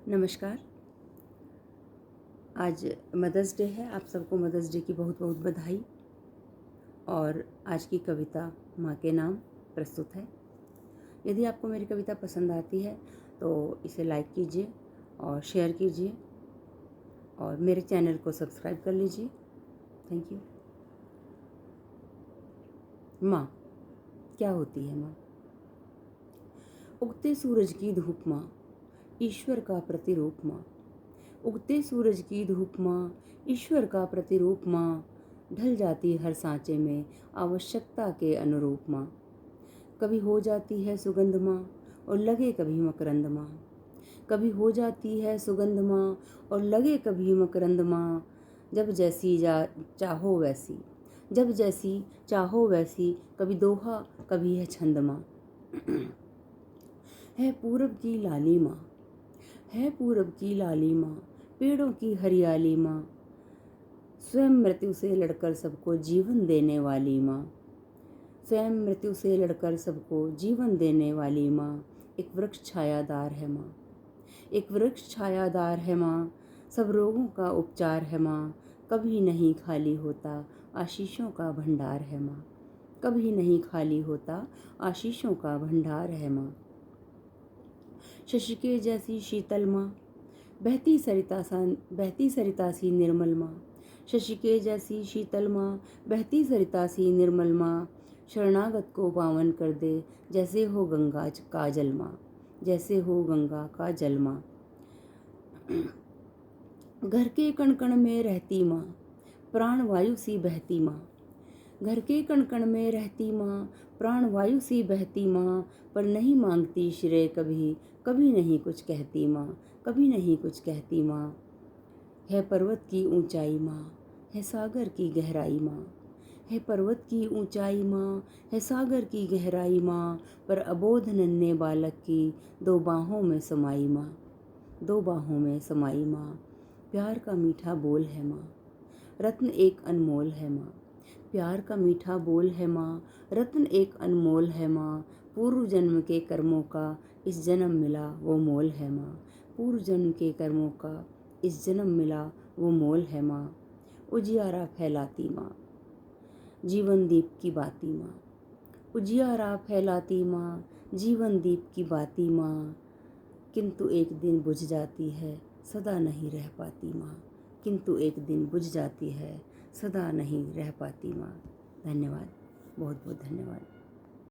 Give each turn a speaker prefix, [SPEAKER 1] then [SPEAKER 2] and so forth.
[SPEAKER 1] नमस्कार। आज mother's day है। आप सबको मदर्स डे की बहुत बहुत बधाई। और आज की कविता माँ के नाम प्रस्तुत है। यदि आपको मेरी कविता पसंद आती है तो इसे लाइक कीजिए और शेयर कीजिए और मेरे चैनल को सब्सक्राइब कर लीजिए। Thank you. माँ क्या होती है माँ? उगते सूरज की धूप माँ, ईश्वर का प्रतिरूप माँ। उगते सूरज की धूप माँ, ईश्वर का प्रतिरूप माँ। ढल जाती हर सांचे में आवश्यकता के अनुरूप माँ। कभी हो जाती है सुगंध माँ और लगे कभी मकरंद माँ। कभी हो जाती है सुगंध माँ और लगे कभी मकरंद माँ। जब जैसी चाहो वैसी, जब जैसी चाहो वैसी। कभी दोहा कभी है छंद माँ। है पूरब की लाली माँ, है पूरब की लाली माँ। पेड़ों की हरियाली माँ, स्वयं मृत्यु से लड़कर सबको जीवन देने वाली माँ। स्वयं मृत्यु से लड़कर सबको जीवन देने वाली माँ। एक वृक्ष छायादार है माँ, एक वृक्ष छायादार है माँ। सब रोगों का उपचार है माँ। कभी नहीं खाली होता आशीषों का भंडार है माँ। कभी नहीं खाली होता आशीषों का भंडार है माँ। शशिके जैसी शीतल माँ, बहती सरिता सी निर्मल माँ। शशिके जैसी शीतल माँ, बहती सरिता सी निर्मल माँ। शरणागत को पावन कर दे जैसे हो गंगा का जल माँ, जैसे हो गंगा का जल माँ। घर के कण कण में रहती माँ, प्राण वायु सी बहती माँ। घर के कण कण में रहती माँ, प्राण वायु सी बहती माँ। पर नहीं मांगती श्रेय कभी, कभी नहीं कुछ कहती माँ, कभी नहीं कुछ कहती माँ। है पर्वत की ऊंचाई माँ, है सागर की गहराई माँ। है पर्वत की ऊंचाई माँ, है सागर की गहराई माँ। पर अबोध नन्हे बालक की दो बाहों में समाई माँ, दो बाहों में समाई माँ। प्यार का मीठा बोल है माँ, रत्न एक अनमोल है माँ। प्यार का मीठा बोल है माँ, रत्न एक अनमोल है माँ। पूर्व जन्म के कर्मों का इस जन्म मिला वो मोल है माँ। पूर्व जन्म के कर्मों का इस जन्म मिला वो मोल है माँ। उजियारा फैलाती माँ, जीवन दीप की बाती माँ। उजियारा फैलाती माँ, जीवन दीप की बाती माँ। किंतु एक दिन बुझ जाती है, सदा नहीं रह पाती माँ। किंतु एक दिन बुझ जाती है, सदा नहीं रह पाती माँ। धन्यवाद, बहुत बहुत धन्यवाद।